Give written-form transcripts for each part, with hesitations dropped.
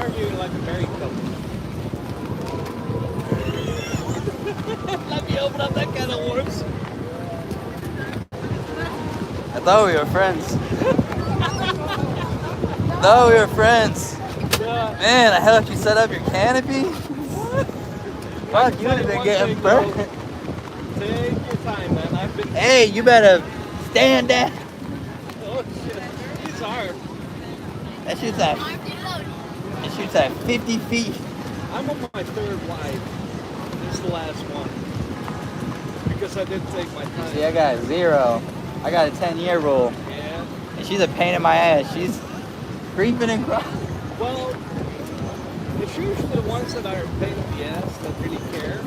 arguing like a married couple. Let me open up that can of worms. I thought we were friends. Thought we were friends. Yeah. Man, I helped you set up your canopy. Fuck, you would have been getting burnt. Take your time, man. I've been. Hey, you better stand down. Oh shit, it's hard. That shoots at 50 feet. I'm on my third wide. This is the last one because I didn't take my time. See, I got 0. I got a 10-year rule. Yeah. And she's a pain in my ass. She's creeping and crawling. Well, it's usually the ones that are a pain in the ass that really care.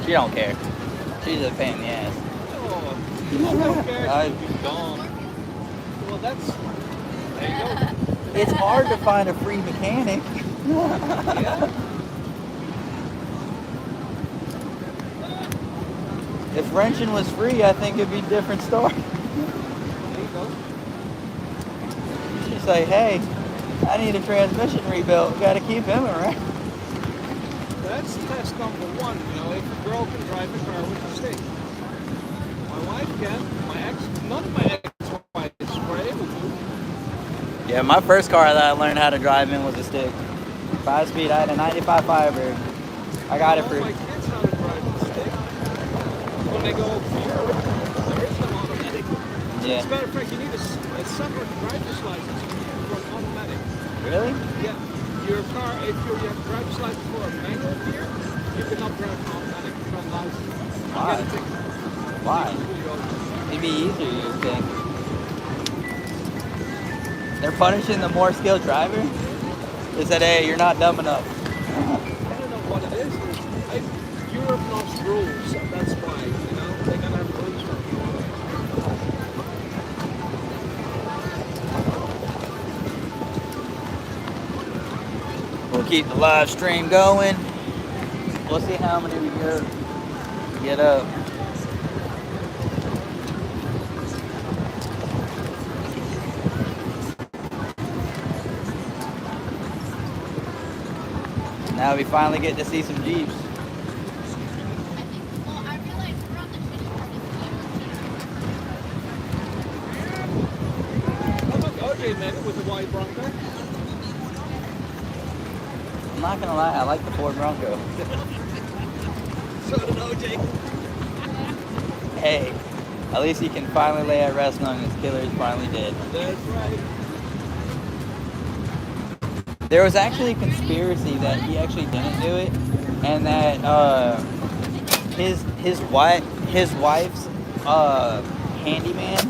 She don't care. She's a pain in the ass. Oh, she don't care. She's gone. Well, that's. There you go. It's hard to find a free mechanic. Yeah. If wrenching was free, I think it'd be a different story. There you go. She's like, hey, I need a transmission rebuilt. Got to keep him around. That's test number one. You know, if a girl can drive a car with a stick, my wife can. None of my ex-wives were able to. Yeah, my first car that I learned how to drive in was a stick. 5-speed. I had a 95 Firebird. I got it for. My kids how to drive a stick. When they go over here, there is an automatic. Yeah. As a matter of fact, you need a separate driver's license for an automatic. Really? Yeah. Your car, if you have a driver's license for a manual gear, you cannot drive an automatic from license. Why? Why? It'd be easier, you think. They're punishing the more skilled driver? They said, hey, you're not dumb enough. I don't know what it is. Europe loves rules, so that's why, you know, they're gonna have rules for people. We'll keep the live stream going. We'll see how many we get up. Now we finally get to see some Jeeps. How about OJ, man, with the white Bronco? I'm not gonna lie, I like the Ford Bronco. So did OJ. Hey, at least he can finally lay at rest knowing his killer is finally dead. That's right. There was actually a conspiracy that he actually didn't do it, and that his wife's handyman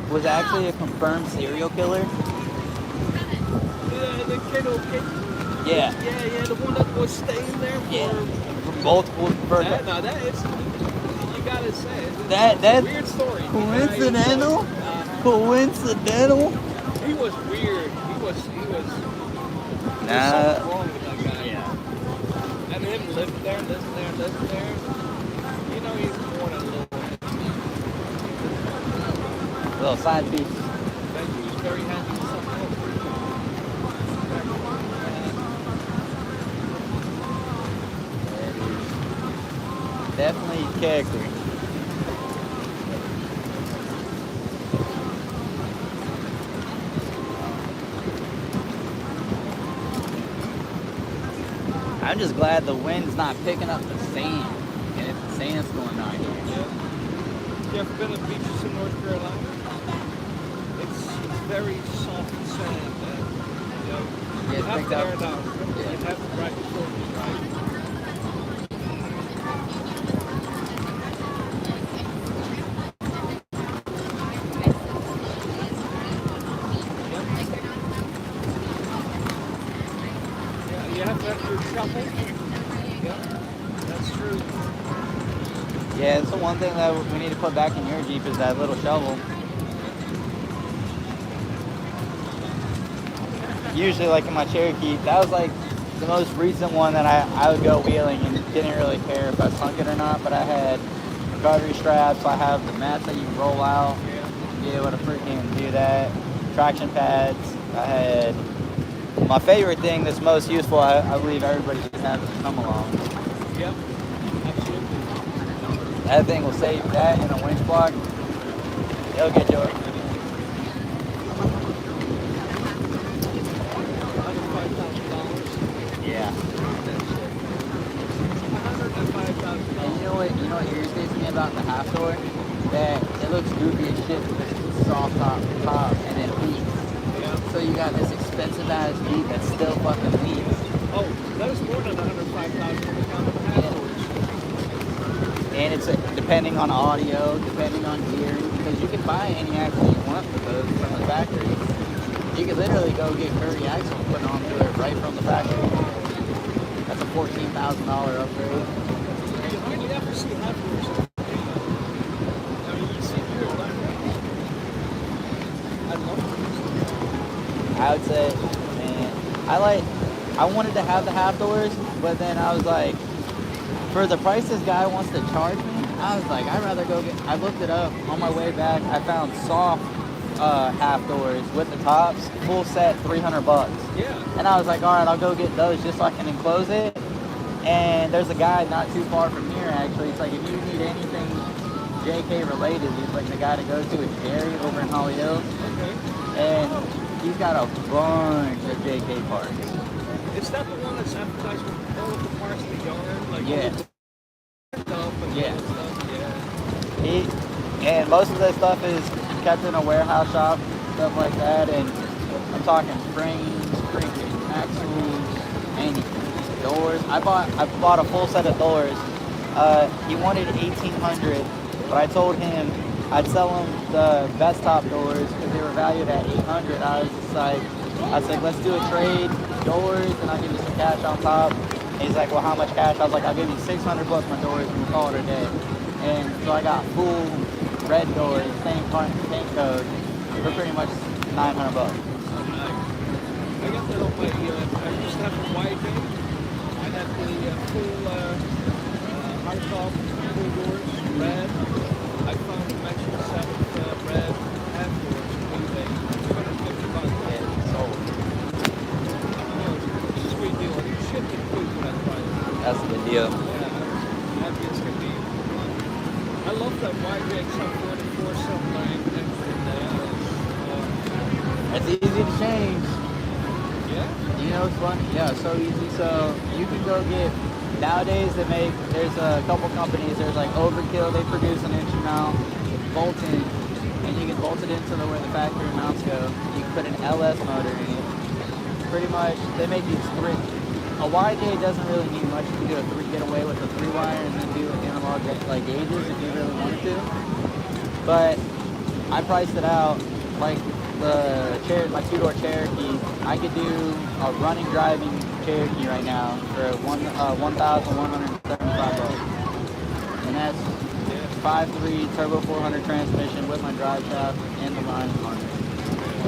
was actually a confirmed serial killer. Yeah, the kiddo kid. Yeah. Yeah, the one that was staying there for multiple. That is, you gotta say it. That's weird story. Coincidental? Coincidental? He was weird. He was. Nah. There's something wrong with that guy. Yeah. And him living there, living there, living there. You know, he's more than a little side piece. Thank you. He's very happy with something else. Definitely character. I'm just glad the wind's not picking up the sand. And if the sand's going on here. Yeah. You ever been to beaches in North Carolina? It's very soft sand. You have to air it out. You have to drive your shoulders right. You have to have your shovel. Yeah, that's true. Yeah, it's the one thing that we need to put back in your Jeep is that little shovel. Usually, like in my Cherokee, that was like the most recent one that I would go wheeling and didn't really care if I sunk it or not, but I had recovery straps, I have the mats that you roll out to be able to freaking do that, traction pads, I had my favorite thing that's most useful, I believe everybody should have is a come along. Yep, absolutely. That thing will save that in a winch block. It'll get you. Another $5,000. Yeah. $105,000. And you know what irritates me about the half door? That it looks goofy as shit because it's soft top and it leaks. Yeah. So you got this expensive ass Jeep that still fucking leaks. Oh, that was more than $105,000 when it comes to half-doors. And it's depending on audio, depending on gear, because you can buy any axle you want with those from the factory. You can literally go get Curry axle and put onto it right from the factory. That's a $14,000 upgrade. You hardly ever see half-doors. I mean, you see here, I love it. I would say, man, I wanted to have the half doors, but then I was like, for the price this guy wants to charge me, I was like, I'd rather go I looked it up on my way back. I found soft half doors with the tops, full set, $300. Yeah. And I was like, all right, I'll go get those just so I can enclose it. And there's a guy not too far from here, actually. It's like, if you need anything JK related, he's like the guy to go to is Jerry over in Holly Hills. Okay. And he's got a bunch of JK parts. Is that the one that's advertised with all of the parts of the yard? Like Yeah. all of the stuff and Yeah. all that stuff? Yeah. And most of this stuff is kept in a warehouse shop, stuff like that. And I'm talking frames, freaking axles, anything. Doors. I bought a full set of doors. He wanted 1,800, but I told him I'd sell him the best top doors because they were valued at 800. I was like, let's do a trade, doors, and I'll give you some cash on top. And he's like, well, how much cash? I was like, I'll give you 600 plus my doors, and we'll call it a day. And so I got full red doors, same paint code, for pretty much 900 bucks. I got that on my, I used to have a wide bay. I had the full hardtop full doors, red. I found a matching set of red half doors on eBay, $250. Yeah, sold. It's a sweet deal. You should get food for that price. That's a good deal. Yeah, happy as can be. I love that wide bay except for the 479 It's easy to change. yeah? You know what's funny? Yeah, it's so easy. So you can go get, nowadays there's a couple companies, there's like Overkill, they produce an inch mount, bolt-in, and you can bolt it into where the factory mounts go. You can put an LS motor in it. Pretty much, they make these three. A YJ doesn't really need much. You can do get away with a 3-wire and then do analog like gauges if you really wanted to. But I priced it out like my 2-door Cherokee. I could do a running driving Cherokee right now for $1,175, and that's 5.3 turbo 400 transmission with my drive shaft and the line on it.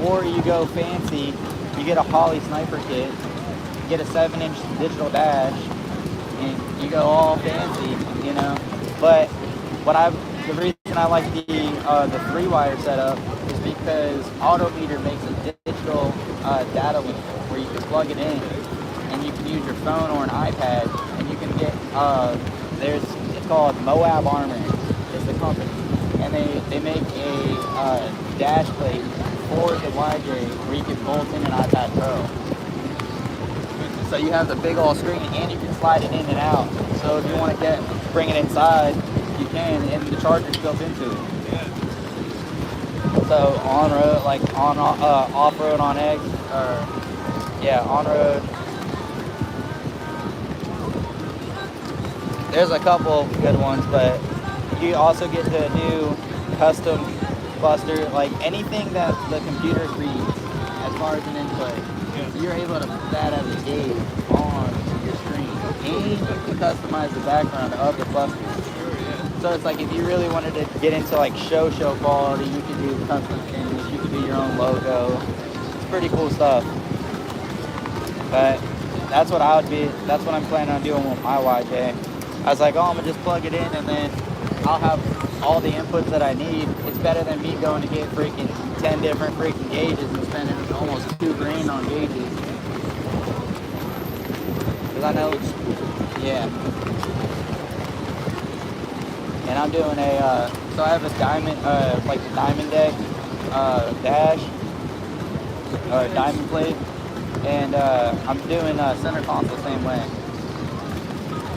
Or you go fancy, you get a Holley sniper kit, you get a 7-inch digital dash, and you go all fancy, you know. But the reason I like the 3-wire setup is because Autometer makes a digital data link where you can plug it in and you can use your phone or an iPad, and you can get it's called Moab Armor is the company, and they make a dash plate for the YJ where you can bolt in an iPad Pro. So you have the big old screen and you can slide it in and out. So if you want to bring it inside, you can, and the charger's built into it. So on road, like off road on X, or on road. There's a couple good ones, but you also get to do custom cluster, like anything that the computer reads as far as an input. Yeah. So you're able to put that as a gauge on your screen, and you can customize the background of the cluster. So it's like if you really wanted to get into like show quality, you can do custom finish, you can do your own logo. It's pretty cool stuff. But that's what I'm planning on doing with my YJ. I was like, I'm gonna just plug it in and then I'll have all the inputs that I need. It's better than me going to get freaking 10 different freaking gauges and spending almost $2,000 on gauges. Because I know, yeah. And I'm doing so I have a diamond, like the diamond deck, dash, or diamond plate. And I'm doing center console same way.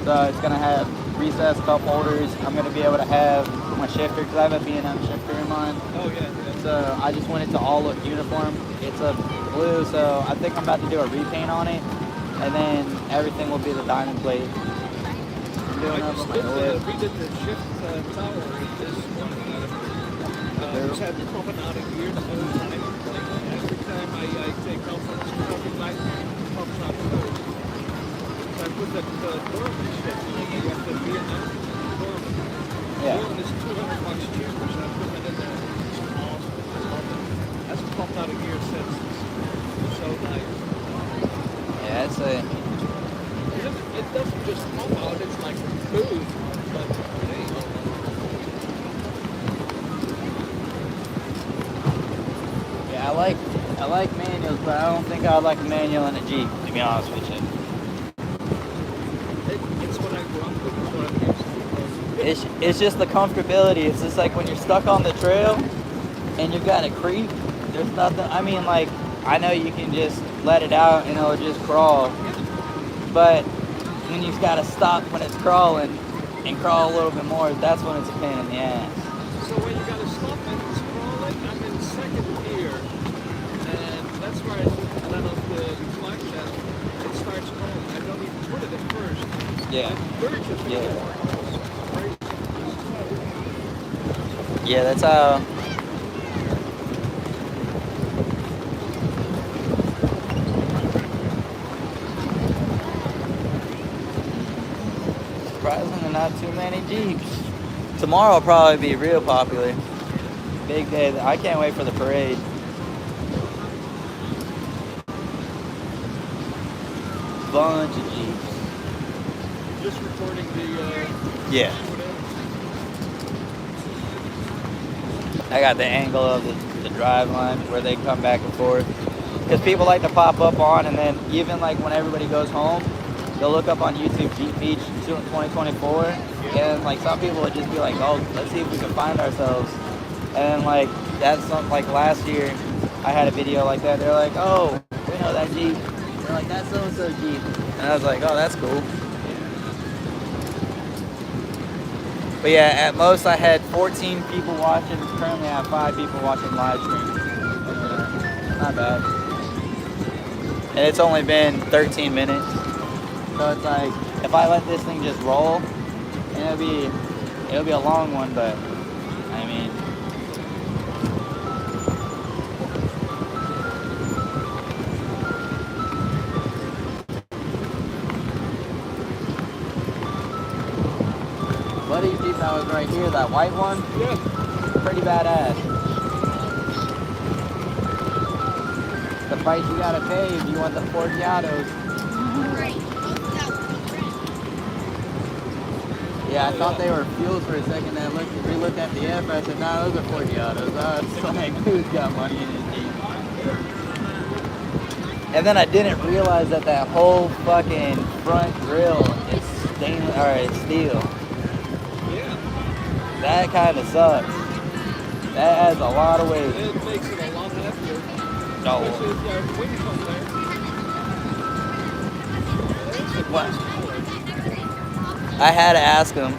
So it's going to have recessed cup holders. I'm going to be able to have my shifter, because I have a B&M shifter in mine. Oh, yeah. So I just want it to all look uniform. It's a blue, so I think I'm about to do a repaint on it. And then everything will be the diamond plate. I'm doing up on my whip. We did the shift tower this morning. I just had to pump it out of gear the whole time. Every time I take off from the pumping light, it pumps out first. So I put that Dorman shift in. I got the Vietnam Dorman. Yeah. Dorman is $200 cheaper, so I put that in there. It's awesome. That's pumped out of gear since. It's so nice. Yeah, it's a... It doesn't just pump out, it's like food, but hey. Yeah, I like manuals, but I don't think I would like a manual in a Jeep, to be honest with you. It's what I grew up with, it's what I'm used to. It's just the comfortability. It's just like when you're stuck on the trail and you've got a creek, there's nothing, I mean, like, I know you can just let it out and it'll just crawl, but when you've got to stop when it's crawling and crawl a little bit more, that's when it's a pain in the ass. So when you got to stop and it's crawling, I'm in second gear, and that's where I let off the flag shaft. It starts crawling. I don't even put it at first. Yeah. Third just Yeah, that's how... Surprisingly, not too many Jeeps. Tomorrow will probably be real popular. Big day. I can't wait for the parade. Bunch of Jeeps. just recording the... Yeah. I got the angle of the drive line where they come back and forth. Because people like to pop up on, and then even like when everybody goes home, they'll look up on YouTube Jeep Beach 2024, and like some people would just be like, oh, let's see if we can find ourselves. And like that's something like last year, I had a video like that. They're like, oh, we know that Jeep. They're like, that's so-and-so Jeep. And I was like, oh, that's cool. But yeah, at most I had 14 people watching. Currently I have 5 people watching live stream. Not bad. And it's only been 13 minutes. So it's like, if I let this thing just roll, and it'll be a long one, but I mean, Buddy Jeep that was right here, that white one, Yeah. pretty badass. The price you gotta pay if you want the Forgiatos. Yeah, I thought they were fuels for a second. I re-looked at the F. I said, nah, those are Forgiatos. I was like, who's got money in his Jeep? And then I didn't realize that that whole fucking front grille is stainless, or it's steel. Yeah. That kind of sucks. That adds a lot of weight. It makes it a lot heavier. No. Especially if you have wings on there. There's a glass color. I had to ask him.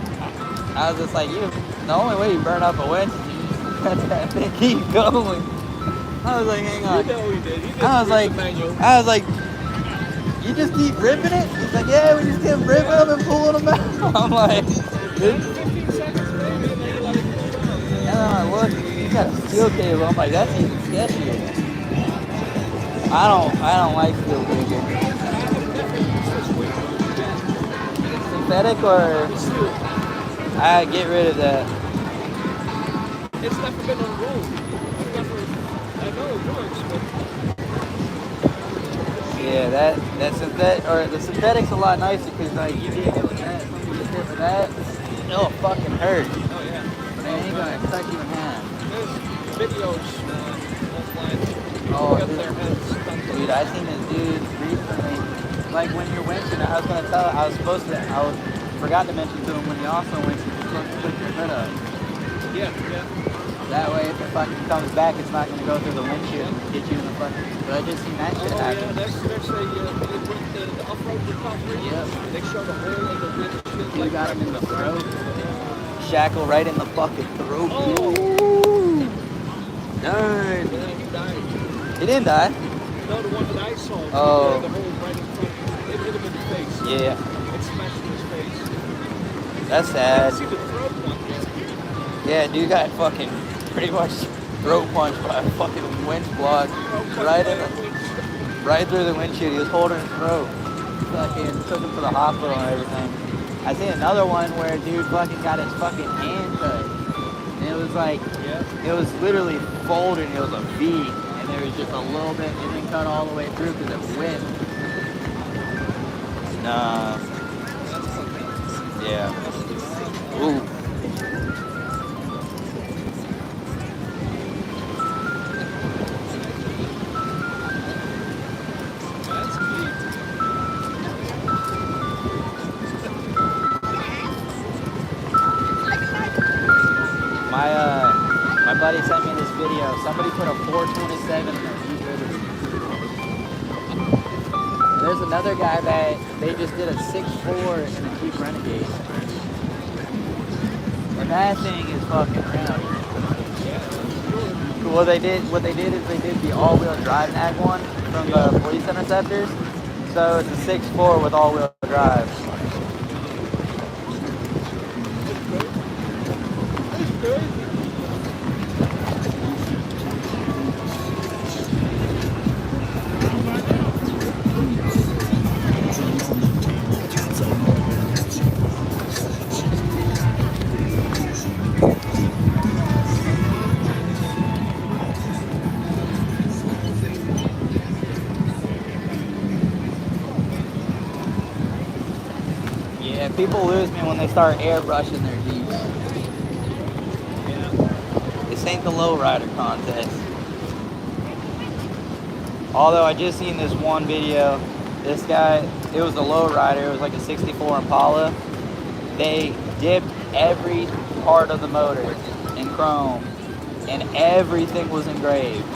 I was just like, the only way you burn up a winch is you just let that thing keep going. I was like, hang on. You know he did. He just I was like, you just keep ripping it? He's like, yeah, we just keep ripping them and pulling them out. I'm like, 15 seconds maybe, and then you let it cool down. and then I look, he's got a steel cable. I'm like, that's even sketchier. I don't like steel cable. Synthetic or I get rid of that. It's never been on the road. I know it works, but Yeah, that synthetic, or the synthetic's a lot nicer because like you get hit with that, something gets hit with that, it'll fucking hurt. oh yeah. But it ain't gonna cut you in half. There's videos offline. Oh, Got their heads stuck. Dude, I seen this dude recently. like when you're winching, I was gonna tell, forgot to mention to him when you also winch, you just supposed to put your hood up. Yeah. That way, if it fucking comes back, it's not gonna go through the windshield and get you in the fucking. But I just seen that shit happen. Yeah, there's the off-road recovery. Yep. They showed a hole in the windshield. You got him in the throat. Shackle right in the fucking throat. Oh. Darn. Yeah, he died. He didn't die. No, the one that I saw. Oh. The hole right in front. It hit him in the face. Yeah. It smashed in his face. That's sad. I see the throat one there. Yeah, dude got fucking pretty much throat punched by a fucking winch block right through the windshield. He was holding his throat. Fucking took him to the hospital and everything. I seen another one where a dude fucking got his fucking hand cut. And it was like, it was literally folded. It was a V. And there was just a little bit. It didn't cut all the way through because it went. Nah. Yeah. Ooh. My buddy sent me this video. Somebody put a 427 in their Jeep Liberty. There's another guy that they just did a 6.4 in a Jeep Renegade. And that thing is fucking rowdy. What they did is they did the all-wheel drive nag one from the police interceptors. So it's a 6.4 with all-wheel drive. Yeah, people lose me when they start airbrushing their Jeeps. This ain't the lowrider contest. Although I just seen this one video, this guy, it was a lowrider, it was like a 64 Impala. They dipped every part of the motor in chrome, and everything was engraved.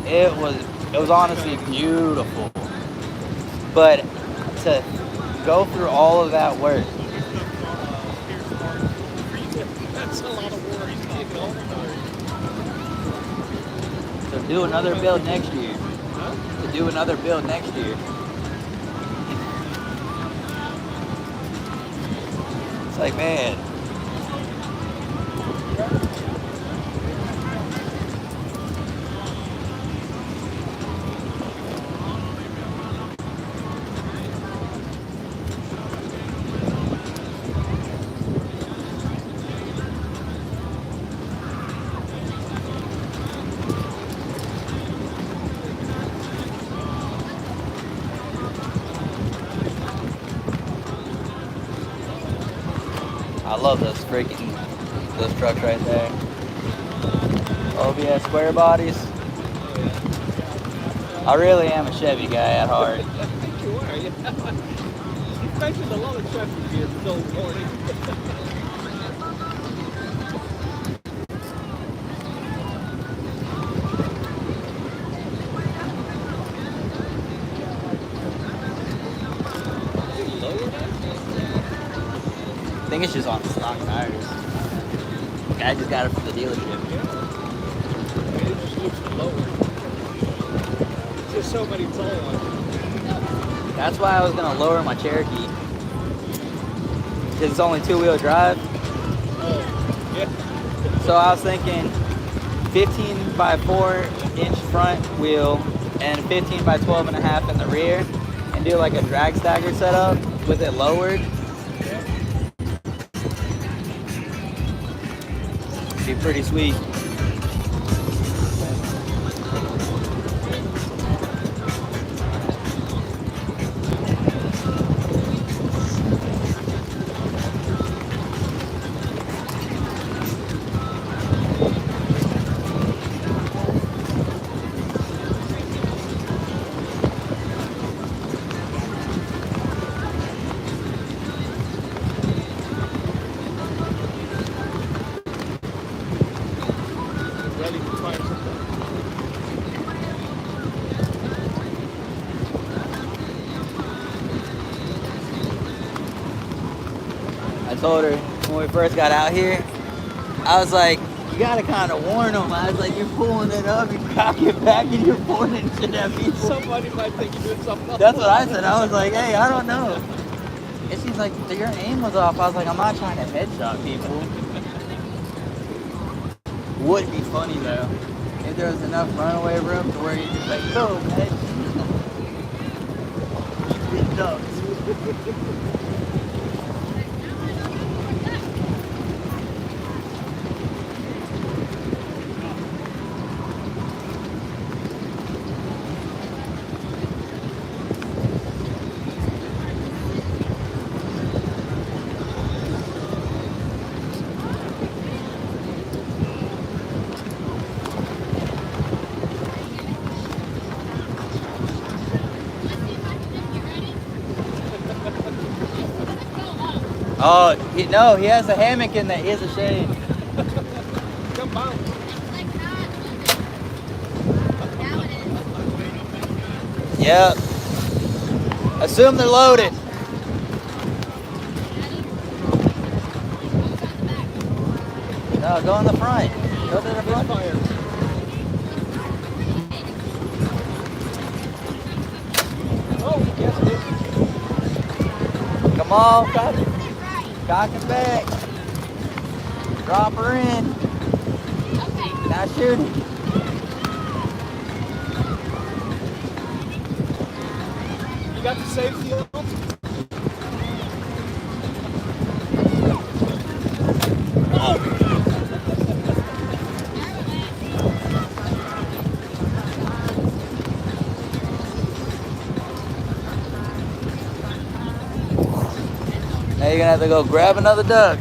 It was honestly beautiful. But to go through all of that work. That's a lot of work. So do another build next year. To do another build next year. It's like, man. I love those trucks right there. OBS square bodies. I really am a Chevy guy at heart. I think you are, yeah. You've mentioned a lot of Chevy here this morning. I think it's just on stock tires. Guy just got it from the dealership. It just looks lower. There's so many tall ones. That's why I was gonna lower my Cherokee. Because it's only 2-wheel drive. Oh, yeah. So I was thinking 15 by 4-inch front wheel and 15 by 12.5 in the rear, and do like a drag stagger setup with it lowered. Be pretty sweet. ready to fire something. I told her when we first got out here, I was like, you gotta kind of warn them. I was like, you're pulling it up, you cock it back, and you're pointing it at people. Somebody might think you're doing something else. That's what I said. I was like, hey, I don't know. And she's like, your aim was off. I was like, I'm not trying to headshot people. Would be funny though, if there was enough runaway room to where you just like, go, man. Get ducks. Oh, no, he has a hammock in there. He has a shade. Jump out. Yep. Assume they're loaded. No, go in the front. Go to the front. Fire. Oh, yes, it is. Come on, cock it back. Drop her in. Now shoot it. You got the safety on? Now you're gonna have to go grab another duck.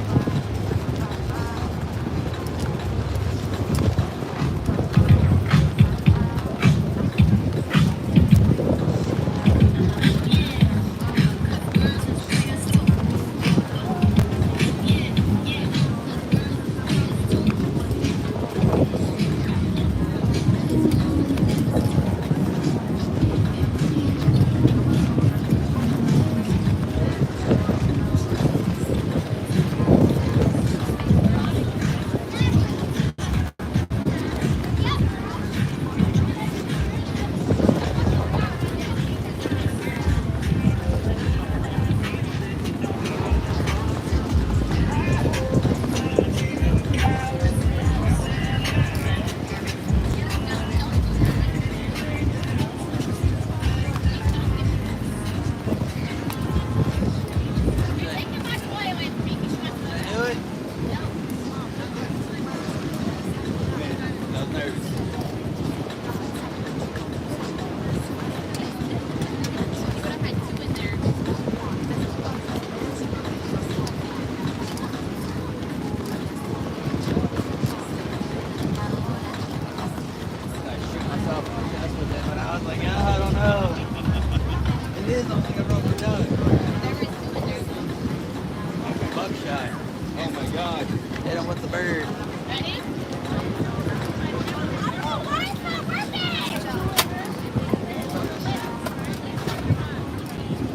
Oh my God. Hit him with the bird. Ready?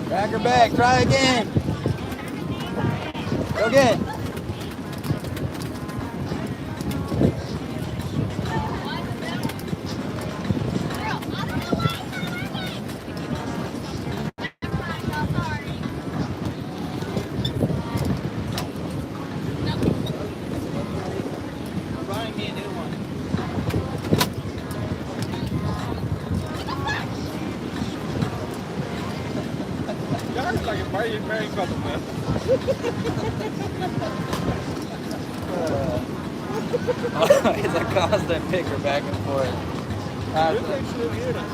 Back her back. Try again. Go again. Buying me a new one. Y'all like a married couple, man. It's a constant picker back and forth. This ain't still here now.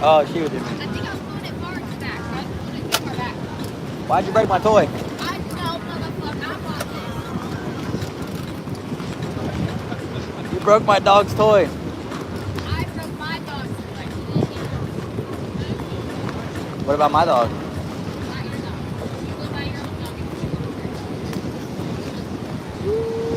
Oh, she was in me. I think I'm pulling it far back, so I'm pulling it too far back. Why'd you break my toy? I know, motherfucker, I bought this. You broke my dog's toy. I broke my dog's toy. What about my dog? Not your dog. You live by your own dog.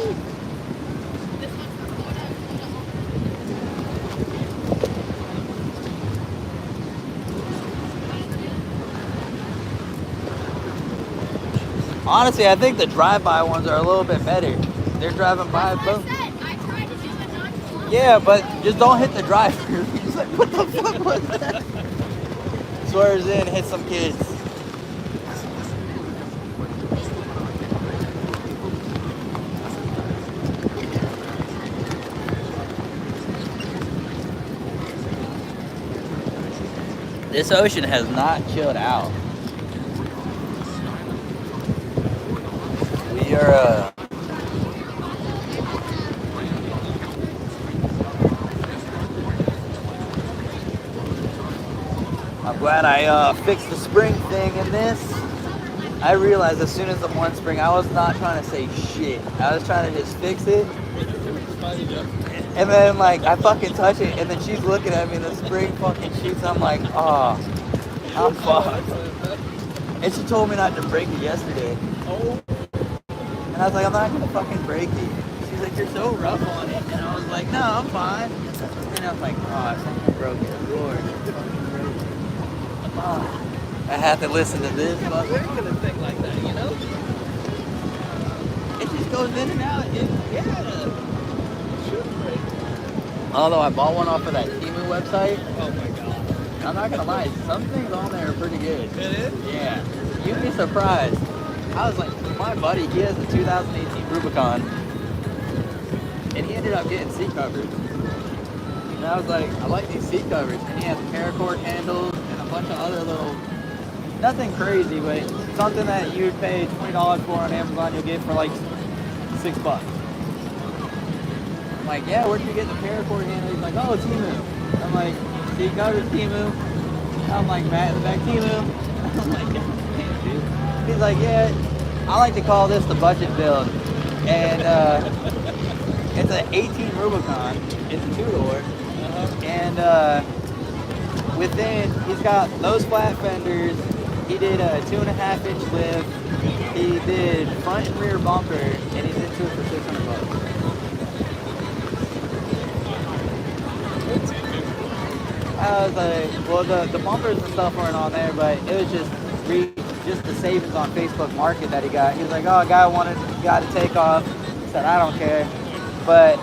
Honestly, I think the drive-by ones are a little bit better. They're driving by That's what both. I said. I tried to do it not too long Yeah, ago. but just don't hit the drive-through. He's like, what the fuck was that? Swerves in, hits some kids. This ocean has not chilled out. We are, I'm glad I fixed the spring thing in this. I realized as soon as the one spring, I was not trying to say shit. I was trying to just fix it. And then, like, I fucking touch it, and then she's looking at me, and the spring fucking shoots. I'm like, oh, I'm fucked. And she told me not to break it yesterday. And I was like, I'm not gonna fucking break it. She's like, you're so rough on it. And I was like, no, I'm fine. And I was like, oh, something broke it. Lord. Oh, I have to listen to this. We're gonna think like that, you know? It just goes in and out. Yeah. Should break. Although I bought one off of that Temu website. Oh my god. I'm not gonna lie, some things on there are pretty good. It is? Yeah. You'd be surprised. I was like, my buddy, he has a 2018 Rubicon. And he ended up getting seat covers. And I was like, I like these seat covers. And he has paracord handles and a bunch of other little, nothing crazy, but something that you would pay $20 for on Amazon, you'll get for like $6. I'm like, yeah, where'd you get the paracord handle? He's like, oh, Temu. I'm like, seat covers, Temu. I'm like, Matt in the back, Temu. I'm like, damn, dude. He's like, yeah, I like to call this the budget build. And it's an 18 Rubicon. It's a two-door. And within, he's got those flat fenders. He did a 2.5-inch lift. He did front and rear bumper, and he's into it for $600. I was like, well, the bumpers and stuff weren't on there, but it was just the savings on Facebook Market that he got. He was like, oh, a guy wanted to take off. He said, I don't care. But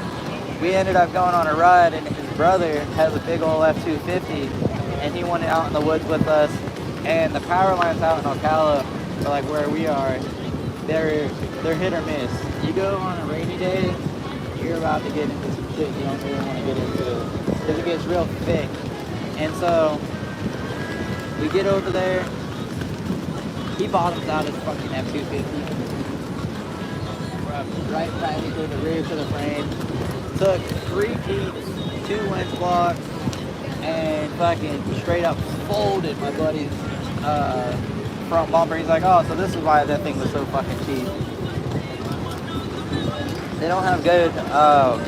we ended up going on a ride, and his brother has a big old F-250, and he went out in the woods with us. And the power lines out in Ocala, or like where we are, they're hit or miss. You go on a rainy day, you're about to get into some shit you don't really want to get into, because it gets real thick. And so we get over there. He bottoms out his fucking F-250. Right practically the rear to the frame. Took 3 peaks, 2 winch blocks, and fucking straight up folded my buddy's front bumper. He's like, oh, so this is why that thing was so fucking cheap. They don't have good,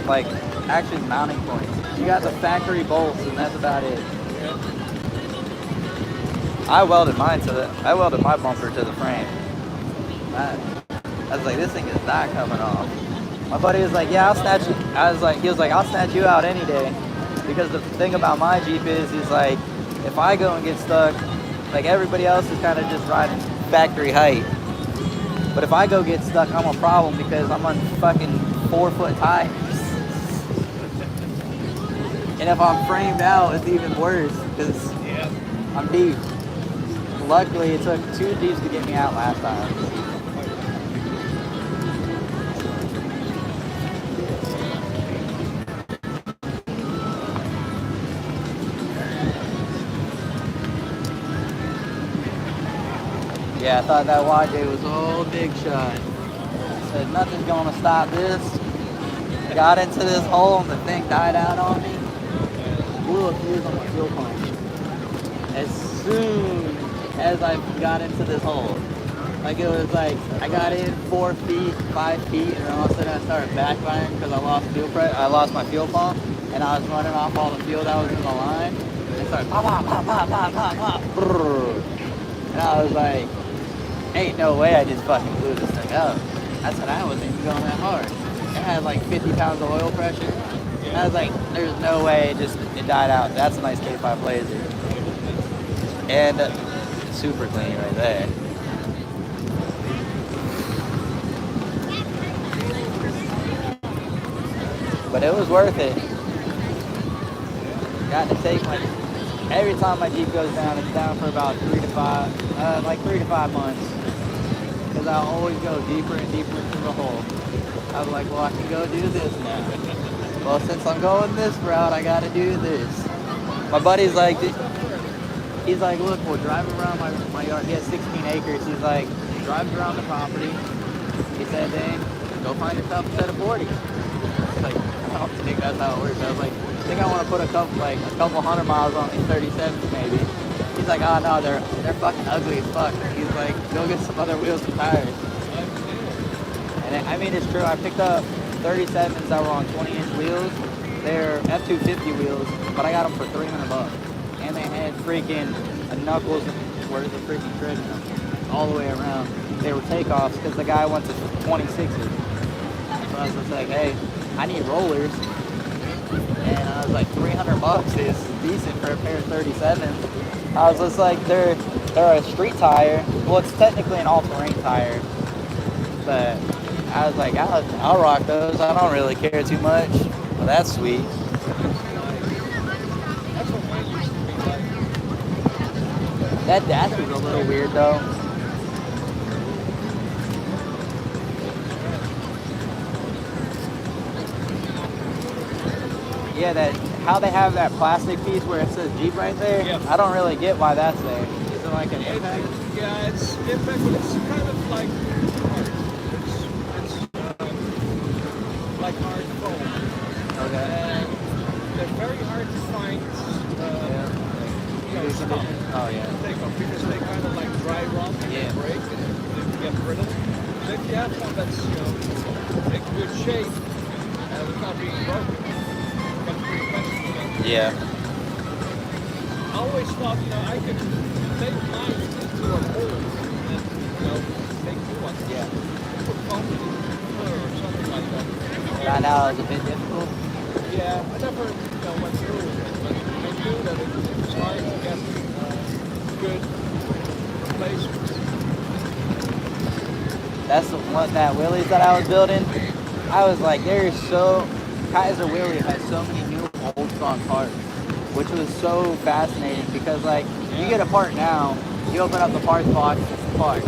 like, actually mounting points. You got the factory bolts, and that's about it. I welded my bumper to the frame. I was like, this thing is not coming off. My buddy was like, yeah, I'll snatch you. He was like, I'll snatch you out any day. Because the thing about my Jeep is, he's like, if I go and get stuck, like everybody else is kind of just riding factory height. But if I go get stuck, I'm a problem because I'm on fucking 4-foot tires. And if I'm framed out, it's even worse because I'm deep. Luckily, it took 2 Jeeps to get me out last time. Yeah, I thought that YJ was a whole big shot. Said nothing's gonna stop this. Got into this hole and the thing died out on me. Blew a fuse on my fuel pump. As soon as I got into this hole. Like it was like, I got in 4 feet, 5 feet, and then all of a sudden I started backfiring because I lost my fuel pump, and I was running off all the fuel that was in the line. And it started pop, pop, pop, pop, pop, pop, pop, brrr. And I was like, ain't no way I just fucking blew this thing up. I said I wasn't even going that hard. It had like 50 pounds of oil pressure. And I was like, there's no way it died out. That's a nice K5 Blazer. And super clean right there. but it was worth it. Got to take my, every time my Jeep goes down, it's down for about 3 to 5 months. Because I always go deeper and deeper into the hole. I was like, well, I can go do this now. Well, since I'm going this route, I got to do this. My buddy's like, he's like, look, we'll drive around my yard. He has 16 acres. He's like, drive around the property. He said, then go find yourself a set of 40s. Like, I don't think that's how it works. I was like, I think I want to put a couple hundred miles on these 37s maybe. He's like, oh no, they're fucking ugly as fuck. He's like, go get some other wheels and tires. And I mean, it's true. I picked up 37s that were on 20-inch wheels. They're F250 wheels, but I got them for $300. And they had freaking knuckles worth of freaking tread in them all the way around. They were takeoffs because the guy went to 26s. So I was just like, hey, I need rollers. And I was like, $300 is decent for a pair of 37s. I was just like, they're a street tire. Well, it's technically an all-terrain tire. But I was like, I'll rock those. I don't really care too much. Well, that's sweet. That dash was a little weird though. Yeah, how they have that plastic piece where it says Jeep right there. Yeah. I don't really get why that's there. Is it like an impact? Yeah, it's impact, but it's kind of like hard. It's like hard foam. Okay. And they're very hard to find. Oh yeah. Because they kind of like dry rot and break and they get brittle. So if you have one that's in good shape and without being broken, that's pretty expensive. Yeah. I always thought, I could make mine into a hole and, make new ones. Yeah. Put foam in it or something like that. Found out it was a bit difficult. Yeah, I never, went through it, but I knew that it was hard to get good replacements. That's the one, that Willys that I was building. I was like, Kaiser Willie has so many new old strong parts, which was so fascinating because you get a part now, you open up the parts box, it's the part.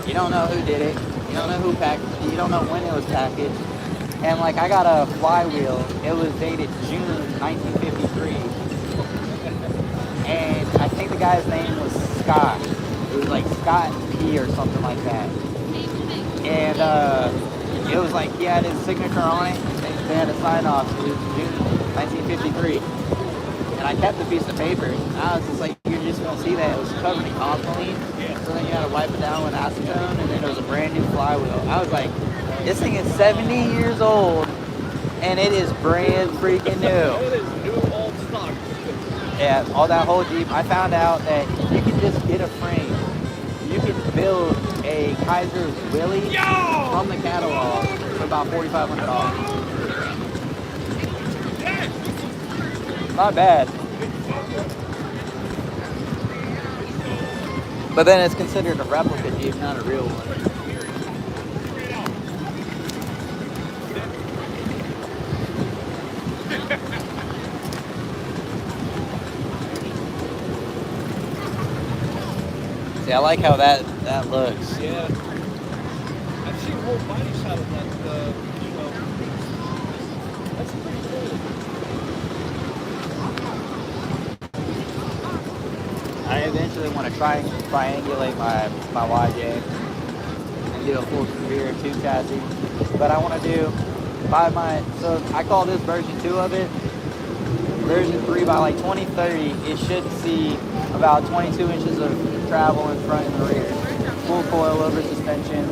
You don't know who did it, you don't know who packaged it, you don't know when it was packaged. And I got a flywheel, it was dated June 1953. And I think the guy's name was Scott. It was Scott P or something like that. And it was he had his signature on it. They had a sign off. It was June 1953. And I kept the piece of paper. And I was just like, you're just gonna see that it was covered in coppoline. So then you had to wipe it down with acetone, and then it was a brand new flywheel. I was like, this thing is 70 years old, and it is brand freaking new. It is new old stock. Yeah, all that whole Jeep. I found out that you can just get a frame. You can build a Kaiser Willie from the catalog for about $4,500. Not bad. But then it's considered a replica Jeep, not a real one. See, I like how that looks. Yeah. I've seen whole bodies out of that, That's pretty cool. I eventually want to triangulate my YJ and do a full rear tube chassis. But I want to do so I call this version 2 of it. Version 3 by 2030, it should see about 22 inches of travel in front and the rear. Full coilover suspension.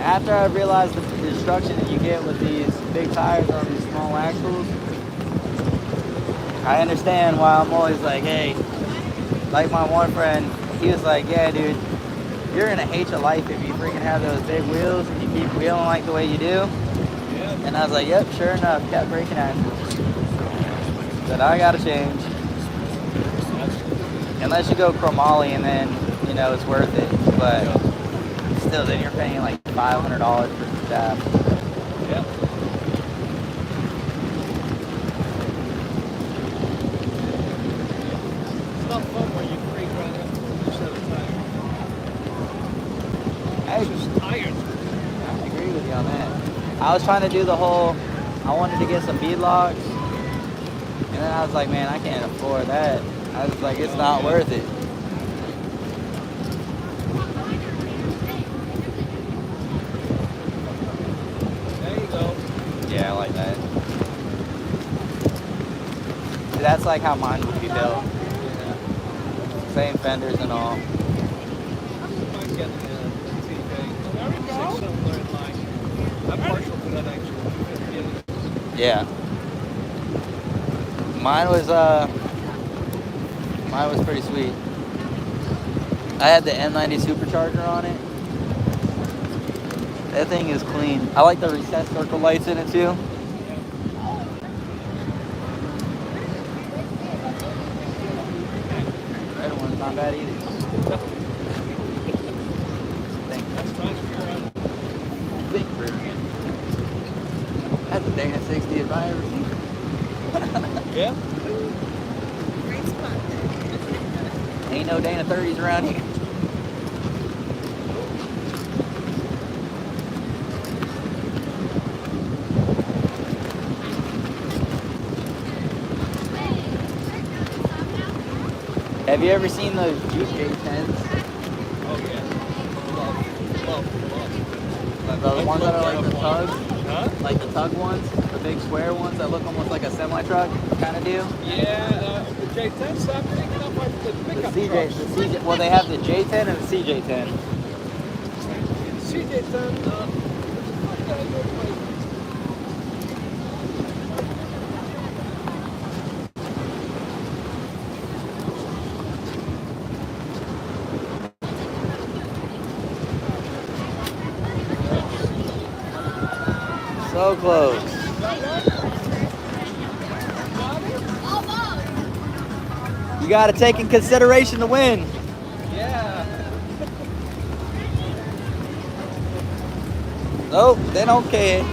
After I realized the destruction that you get with these big tires on these small axles, I understand why I'm always like, hey, like my one friend, he was like, yeah, dude, you're gonna hate your life if you freaking have those big wheels and you keep wheeling like the way you do. Yeah. And I was like, yep, sure enough, kept breaking axles. But I gotta change. Unless you go chromoly and then, you know, it's worth it. But still, then you're paying like $500 for the shaft. Yep. It's not fun when you creep right up for a set of tires. It's just tired. I agree with you on that. I was trying to do the whole, I wanted to get some bead locks. And then I was like, man, I can't afford that. I was like, it's not worth it. There you go. Yeah, I like that. That's like how mine would be built. Yeah. Same fenders and all. I'm getting a TV. 6-cylinder in line. I'm partial to that actually. Yeah. Mine was pretty sweet. I had the M90 supercharger on it. That thing is clean. I like the recessed circle lights in it too. Red one's not bad either. Big for That's a Dana 60 if I ever seen it. Yeah? Ain't no Dana 30s around here. Have you ever seen those Jeep J10s? Oh yeah. Love. Like the ones that are like the tugs? Huh? Like the tug ones? The big square ones that look almost like a semi-truck kind of deal? Yeah, the J10s I'm thinking of like the pickup trucks. The CJ, well, they have the J10 and the CJ10. CJ10, So close. You got to take in consideration the wind. yeah. Nope, they don't care.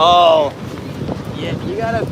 Oh, yeah, you gotta.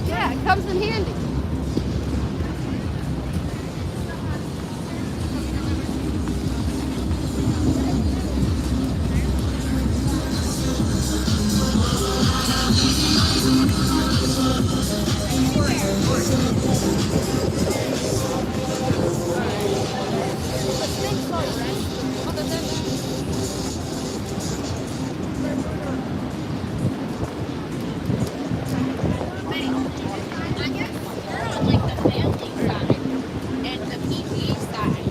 Yeah, it comes in handy. I guess you're on like the family side and the PG side.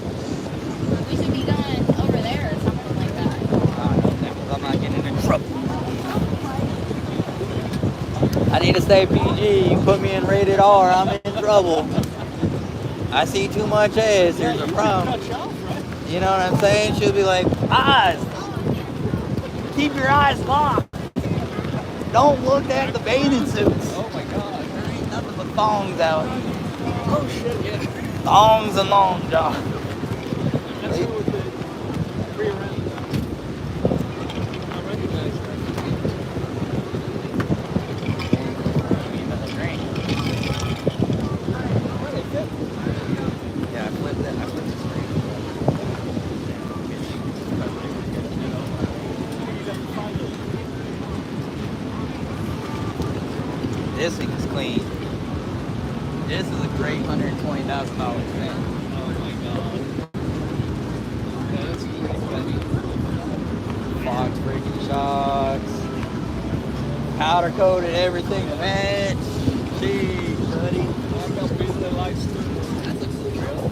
We should be going over there or something like that. I'm not getting in trouble. I need to stay PG. You put me in rated R, I'm in trouble. I see too much ass. There's a problem. You know what I'm saying? She'll be like, eyes. Keep your eyes locked. Don't look at the bathing suits. Oh my God. There ain't nothing but thongs out here. Oh shit, yeah. Thongs and long johns. That's what with the rear end. I recognize that. Oh, they fit. Yeah, I flipped it. I flipped the screen. This thing is clean. This is a great $120,000 thing. Oh my God. Yeah, that's pretty funny. Fox braking shocks. Powder coated everything to match. Jeez, buddy. I got business lights too. That's a cool drill.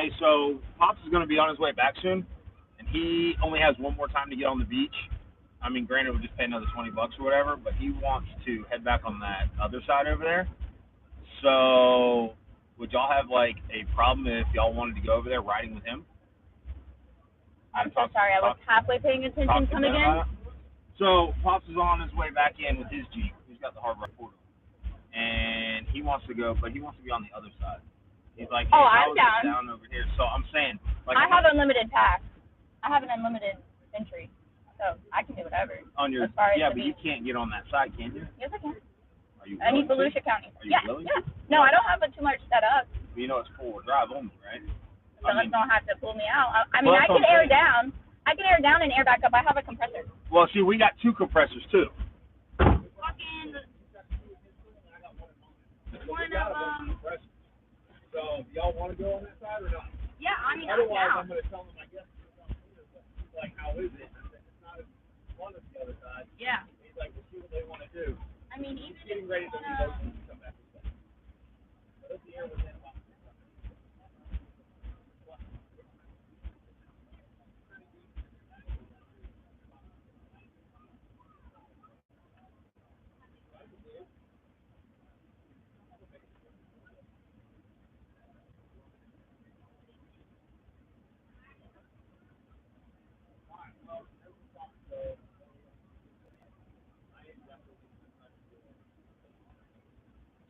Hey, so Pops is going to be on his way back soon, and he only has one more time to get on the beach. I mean, granted, we'll just pay another $20 or whatever, but he wants to head back on that other side over there. So, would y'all have like a problem if y'all wanted to go over there riding with him? I'm so sorry. I was halfway paying attention. Come again? So Pops is on his way back in with his Jeep. He's got the hard rock portal, and he wants to go, but he wants to be on the other side. He's like, hey, Oh, I'm down over here. So I'm saying, like, I have unlimited pass. I have an unlimited entry, so I can do whatever. On your, as far as yeah, the but you beach. can't get on that side, can you? Yes, I can. Are you I need willing to? Volusia County. Are you Yeah, willing yeah. to? No, I don't have it too much set up. You know it's 4-wheel drive only, right? So let's don't have to pull me out. I Well, mean, I that's can what I'm air saying. down. I can air down and air back up. I have a compressor. Well, see, we got 2 compressors too. Fucking one of them. So, y'all want to go on that side or not? Yeah, I mean, Otherwise, I'm I'm going to tell them, I guess, like, how is it? I said, it's not as fun as the other side. Yeah. He's like, we'll see what they want to do. I mean, even He's getting ready to leave Oakland to come back. But the air was in about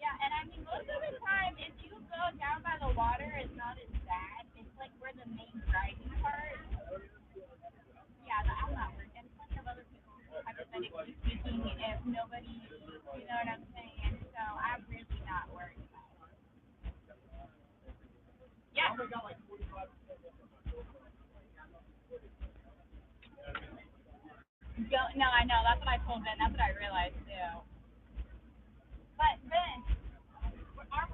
Yeah, and I mean, most of the time, if you go down by the water, it's not as bad. It's like where the main driving part. Yeah, I'm not worried. And plenty of other people, hypothetically speaking, if nobody, you know what I'm saying? So I'm really not worried about it. Yeah. No, I know. That's what I told Ben. That's what I realized, too. But, Ben, our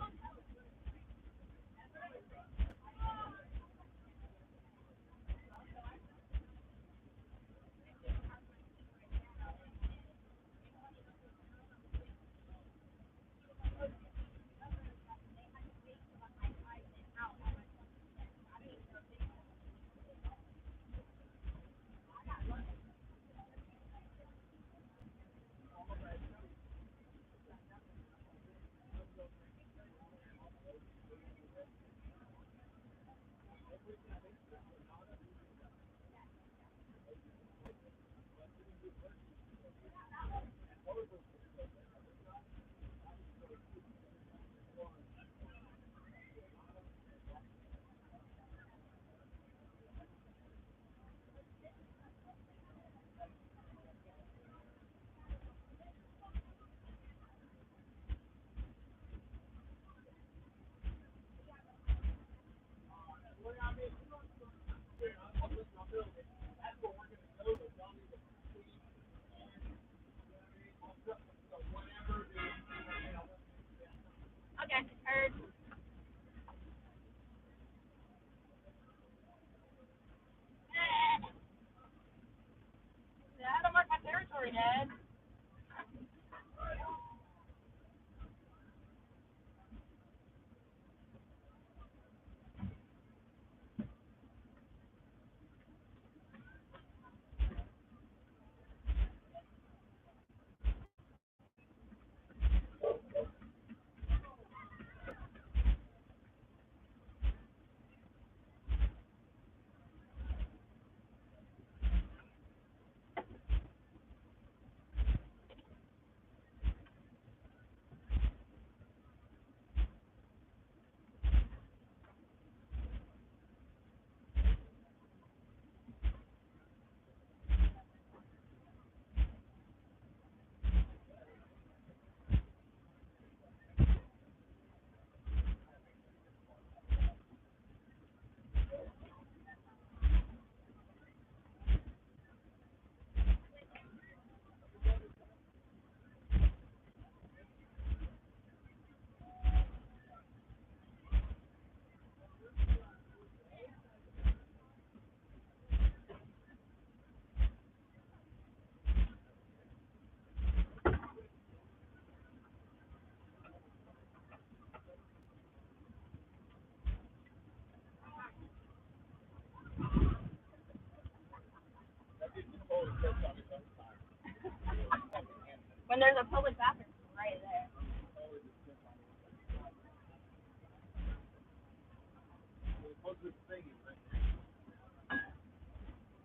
When there's a public bathroom right there.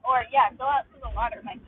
Or yeah, go out to the water, Mike.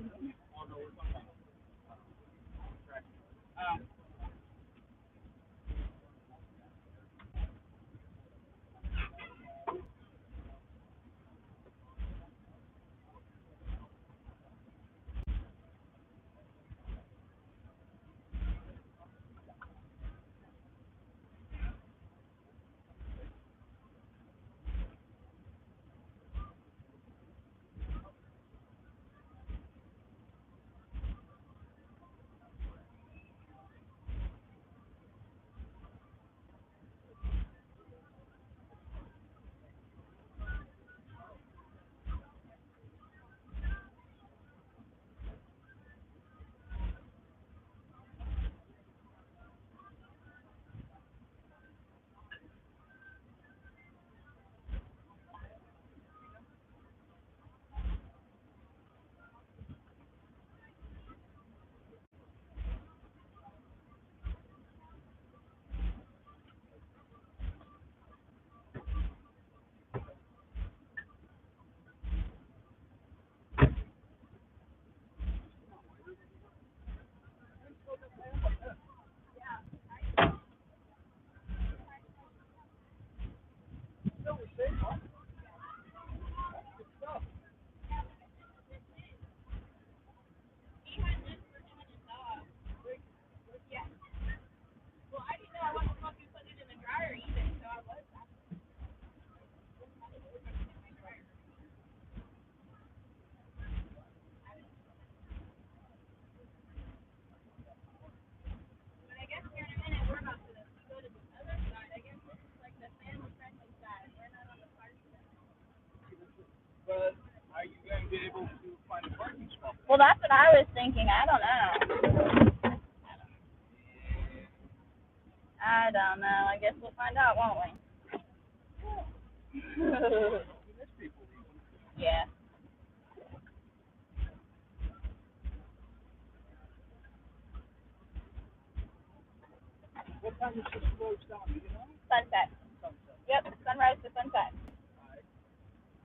Well, that's what I was thinking. I don't know. I don't know. I guess we'll find out, won't we? Yeah. What time is this closed down? Do you know? Sunset. Yep. Sunrise to sunset.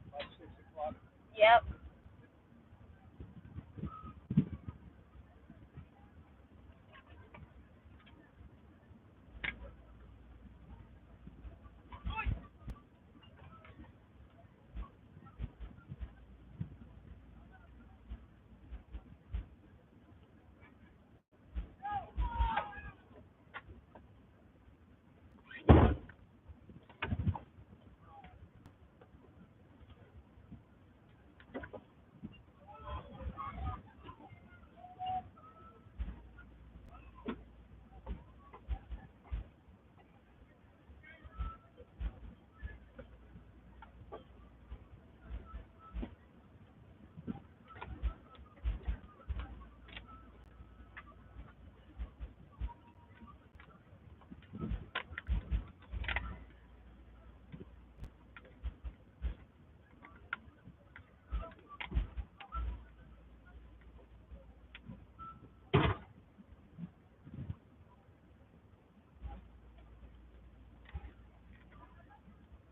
About 6 o'clock. Yep.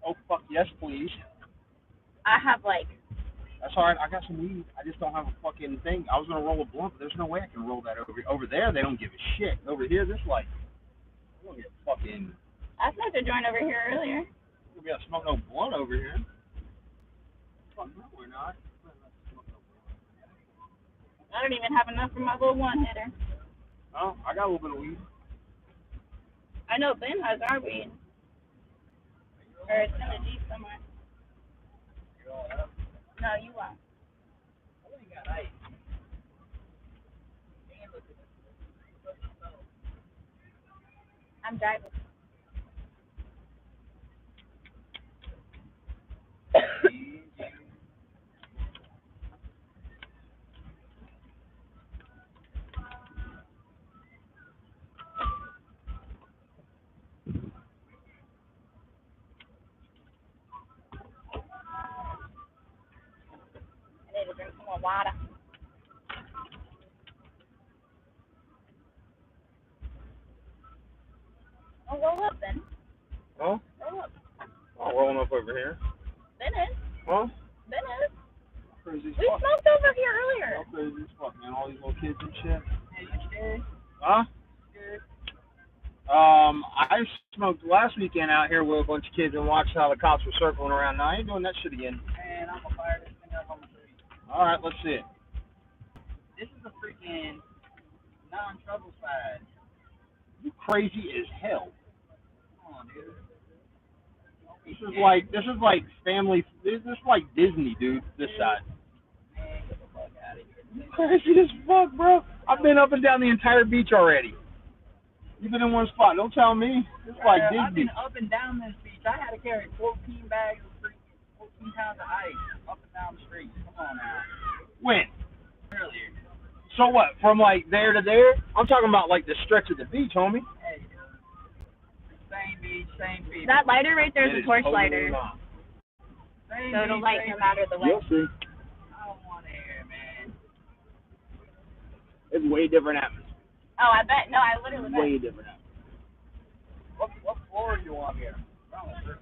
Oh fuck yes, please. I have like. That's all right. I got some weed. I just don't have a fucking thing. I was gonna roll a blunt, but there's no way I can roll that over there. They don't give a shit. Over here, this like, I'm gonna get fucking. I smoked a joint over here earlier. We're gonna smoke no blunt over here. Fuck no, we're not. I don't even have enough for my little one hitter. Oh, I got a little bit of weed. I know Ben has our weed. Or it's in a Jeep somewhere. No, you won't. I'm driving. I need to drink some more water. Well, roll up then. Huh? Roll up. I'll roll up over here. Ben is. Huh? Ben is. Crazy as We fuck. smoked over here earlier. How crazy as fuck, man. All these little kids and shit. Hey, you scared? Huh? Scared? I smoked last weekend out here with a bunch of kids and watched how the cops were circling around. Now, I ain't doing that shit again. Man, I'm gonna fire this thing up on the tree. All right, let's see it. This is a freaking non-trouble side. You crazy as hell. Come on, dude. This is like family. This is like Disney, dude. This side. Man, get the fuck out of here. You crazy as fuck, bro. I've been up and down the entire beach already. You've been in one spot. Don't tell me. It's like I've Disney. been up and down this beach. I had to carry 14 bags of freaking 14 pounds of ice up and down the street. Come on now. When? Earlier. So what? From like there to there? I'm talking about like the stretch of the beach, homie. Hey, dude. Same beach, same people. That lighter right there is It a torch totally lighter. not. Same So it'll beach, light same no matter the way. You'll see. I don't want to hear, man. It's way different atmosphere. Oh, I bet. No, I literally bet. Way different atmosphere. What floor are you on here? Oh, yeah.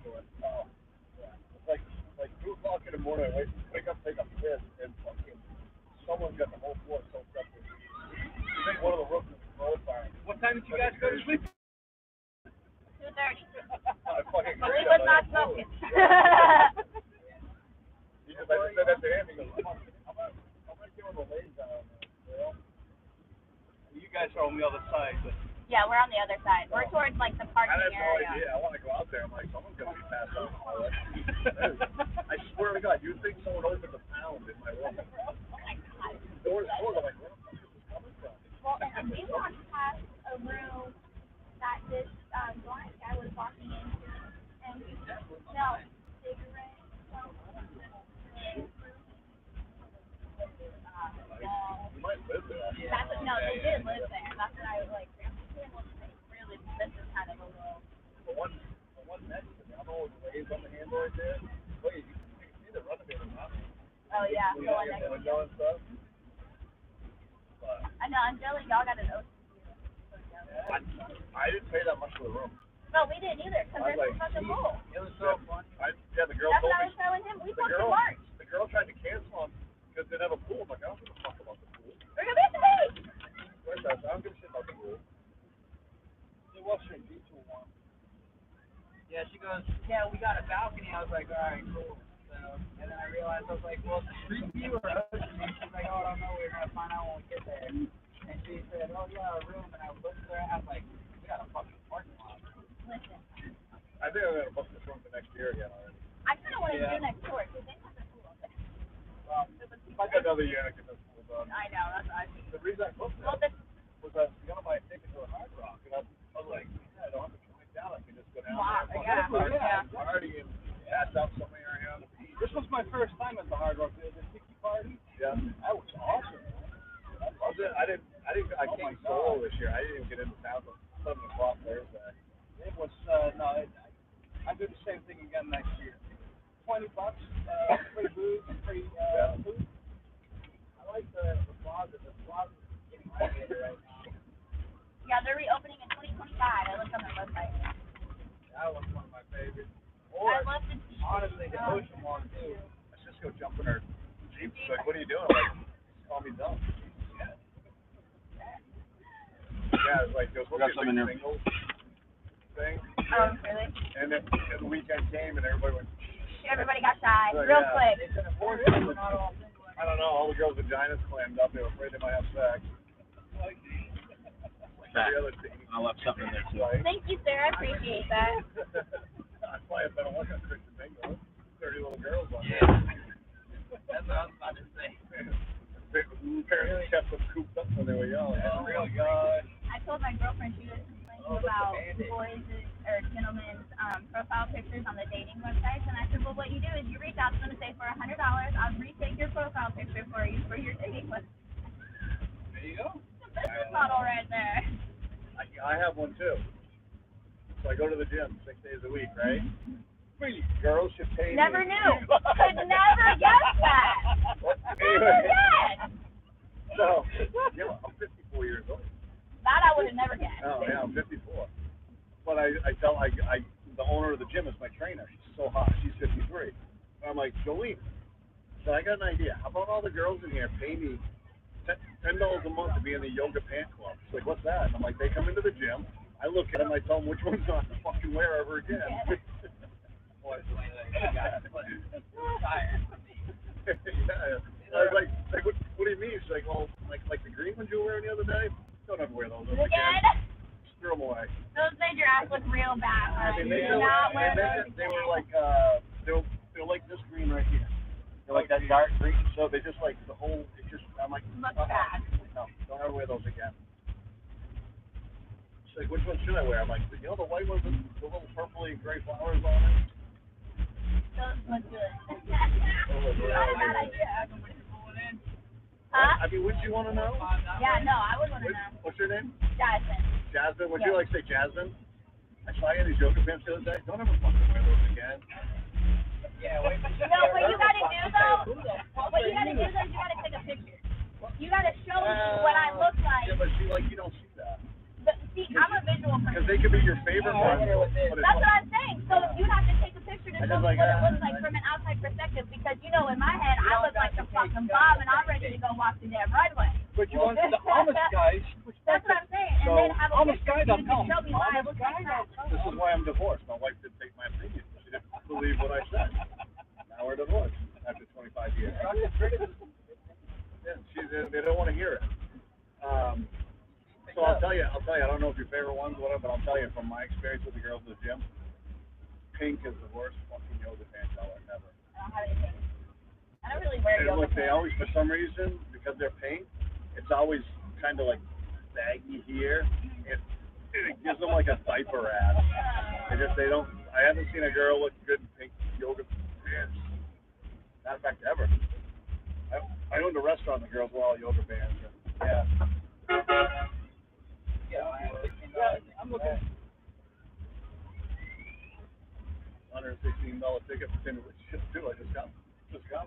It's like 2 o'clock in the morning. Wake up, take a piss, and fucking someone's got the whole floor soaked up. You think one of the roofs is roll fire? What time did you guys go to sleep? 2:30. I fucking But we agree was on not that. smoking. I just said that to him. He goes, I'm not giving the ladies down there. You guys are on the other side, but Yeah, we're on the other side. We're towards like the I parking had no area. idea. I want to go out there. I'm like, someone's gonna be passed out. I swear to God, you'd think someone opened a pound in my room. Oh my God. Doors closed. I'm like, where the fuck is this coming from? Well, and we walked past a room that this blind guy was walking into, and he smelled cigarette smoke. You might live there. That's what, no, they did live there. That's what I was like. Really, this is kind of a little. The one next to me, I don't know what the waves on the handle right there. Wait, you can see the renovator now. Oh yeah, the You know, one next to the you. window and stuff. But I know. I'm jelly. Y'all got an ocean view. I didn't pay that much for the room. No, we didn't either because I was there's like, such a pool. it was so funny. Yeah, the girl That's told what I me. was telling him. We The booked in girl, March. the girl tried to cancel on because they didn't have a pool. I'm like, I don't give a fuck about the pool. We're gonna be at the beach. Where's that? I don't give a shit about the pool. It was your beach one. Yeah, she goes, yeah, we got a balcony. I was like, all right, cool. So, and then I realized, I was like, well, it's a street view or ocean view? She's like, oh, I don't know. We're going to find out when we get there. And she said, oh, yeah, a room. And I looked there. I was like, we got a fucking parking lot. Listen, I think I'm gonna book this room for next year again already. I kind of want to do next door because they have a pool up there. Well, if I got another year, I can get this pool done. I know. That's what I think. The reason I booked Well, it the, was I was gonna buy a ticket to a Hard Rock, and I was like, yeah, I don't have to drive down. I can just go down Wow, there. yeah, yeah. Party and pass out somewhere around the beach. This was my first time at the Hard Rock. The Tiki Party. Yeah, that was awesome. I came solo this year. I didn't even get into town until 7 o'clock Thursday. It was, I do the same thing again next year. $20, free booze and free food. I like the plaza. The plaza's getting renovated right now. yeah, they're reopening in 2025. I looked on their website. That was one of my favorites. I love the beach. Honestly, the ocean one too. Let's just go jump in our Jeep. She's like, what are you doing? I'm like, just call me dumb. Yeah, it's like, goes, we'll Got get some in there. singles thing. Oh, really? And then the weekend came and everybody went, Everybody got shy Like, real yeah. quick. I don't know, all the girls' vaginas clammed up. They were afraid they might have sex. Like every other thing. I left something in there too. Thank you, sir. I appreciate that. That's why I don't want to Christian bingo. 30 little girls on Yeah. That's what I was about to say. Parents kept them cooped up when they were young. Oh, my God. I told my girlfriend she was complaining about boys' or gentlemen's profile pictures on the dating websites, and I said, well, what you do is you reach out to them and say, for $100, I'll retake your profile picture for you for your dating website. There you go. Business model right there. I have one too. So I go to the gym 6 days a week, right? Girls should pay me. Never knew. Could never guess that. Never guessed. So, I'm 54 years old. That I would have never guessed. Oh, yeah, I'm 54. But I So I got an idea. How about all the girls in here pay me $10 a month to be in the yoga pant club? She's like, what's that? And I'm like, they come into the gym. I look at them. I tell them which one's not to fucking wear ever again. Yeah. I was like what do you mean? She's like, well, like the green ones you were wearing the other day. Don't ever wear those again. Throw them away. Those made your ass look real bad. Right? They were like they're like this green right here. They're like that dark green. So they just like the whole. It just I'm like, Looks bad. No, don't ever wear those again. She's like, which one should I wear? I'm like, you know the white ones with the little purpley and gray flowers on it. Those look good. Not a bad idea. Huh? I mean, wouldn't you want to know? Yeah, no, I would want to know. What's your name? Jasmine. Jasmine. Would you like to say Jasmine? I saw you in these yoga pants the other day. Don't ever fucking wear those again. No, what you gotta do though, is you gotta take a picture. You gotta show me what I look like. Yeah, but see, like, you don't see that. But see, I'm a visual person. Because they could be your favorite one. That's what I'm saying. So you have to take a picture to show me what it looks like from an outside perspective. Because in my head, I look like the fucking bomb, and I'm ready to go walk the damn runway. But you want the Amish guys. That's what I'm saying. And then have a picture so you can show me why I look like that. This is why I'm divorced. My wife didn't take my opinion. She didn't believe what I said. Now we're divorced after 25 years. Yeah, they don't want to hear it. So I'll tell you, I don't know if your favorite one's whatever, but I'll tell you from my experience with the girls at the gym, pink is the worst fucking yoga pant color ever. I don't really wear yoga pants. They always, for some reason, because they're pink, it's always kind of like baggy here. It gives them like a diaper ass. They don't. I haven't seen a girl look good in pink yoga pants. Matter of fact, ever. I owned a restaurant. The girls were all yoga pants. Yeah. I'm looking. $116 ticket for 10 shit too. I just got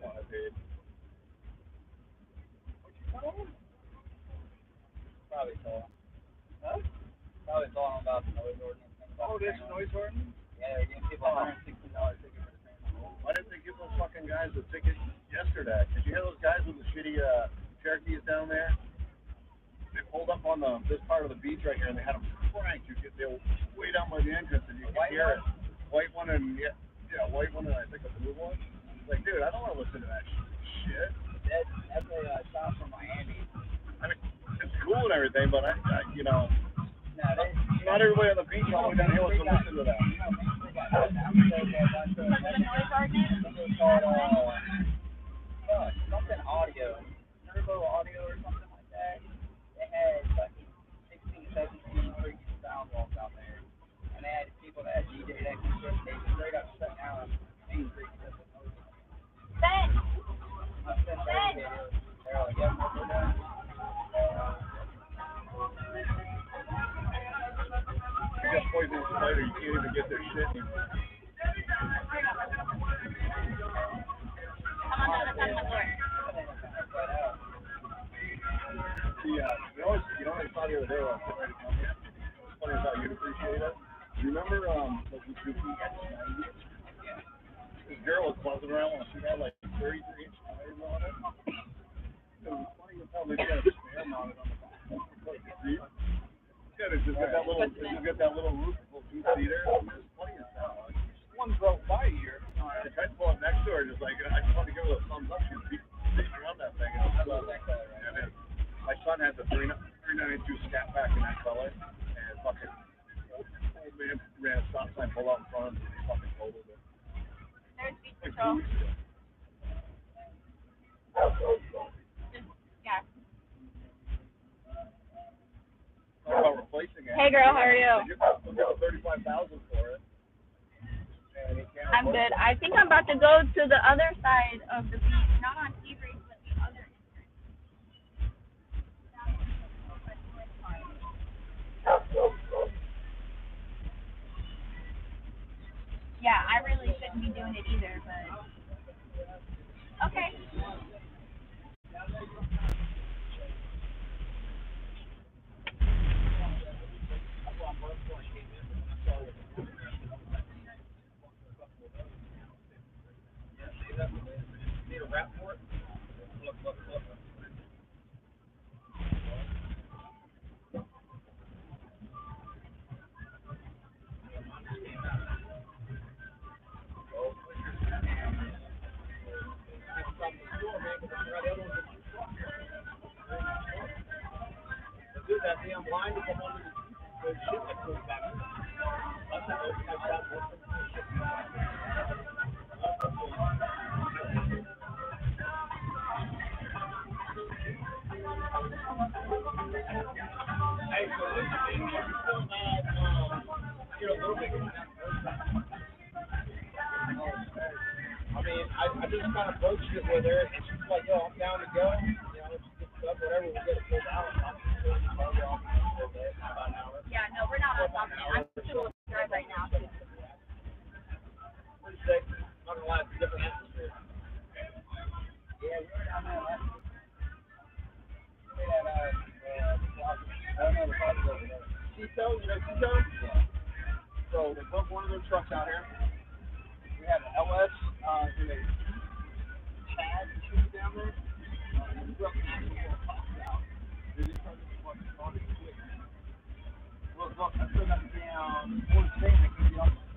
one. I paid. What you tell them? Probably told him. Huh? Probably told him about the noise ordinance. Oh, this noise ordinance? Yeah, they're giving people $116 ticket for the same. Why didn't they give those fucking guys a ticket yesterday? Did you hear those guys with the shitty Cherokees down there? They pulled up on this part of the beach right here, and they had them cranked. They were way down by the entrance, and you could hear it. White one and white one, and I think a blue one. Like, dude, I don't want to listen to that shit. That's a song from Miami. I mean, it's cool and everything, but I not everybody on the beach all the way down here wants to listen to that. Something audio, turbo audio or something like that. They had like 16, 17 freaking sound walls out there, and they had people that DJ that could just they straight up shut down Main Street. Ben. They're like, yeah, we're done. You got poison spider, you can't even get their shit anymore. You know what I saw the other day when I was getting ready to come here? It's funny as how you'd appreciate it. You remember like the Goofy X90? This girl was buzzing around when she had like 33-inch tires on it. It was funny as how they got a spare mounted on the back. Yeah, they just got that little roof full 2-seater. It's funny as hell. One broke by here. I tried to pull up next to her, just like I just wanted to give her a thumbs up. She was beating around that thing. And my son had the 392 Scat Pack in that color, and fucking old man ran a stop sign, pulled out in front of him, and he fucking totaled it. There's speed control. Yeah. Talk about replacing it. Hey girl, how are you? We'll give $35,000 for it. I'm good. I think I'm about to go to the other side of the beach, not on Seabreeze, but the other entrance. Yeah, I really shouldn't be doing it either, but okay. strap for it. Look. Dude, that damn line to come under the shit that goes back. That's how those guys got Hey, so this is you still have, you're a little bit going out I mean, I just kind of broached it with her, and she's like, yo, I'm down to go. You know, let's get stuff, whatever, we'll get it pulled out. I'll just go to the car off for a bit, about an hour. Yeah, no, we're not on top of it. I'm just doing a drive right now. Pretty sick. Not gonna lie, it's a different atmosphere. Yeah, we were down there last week. We had, Tito, you know Tito? Yeah. So they broke one of their trucks out here. We had an LS, in a Chad machine down there. We broke the axle out. We just started to fucking start it quick. Look, I still got the damn 14 that can be on the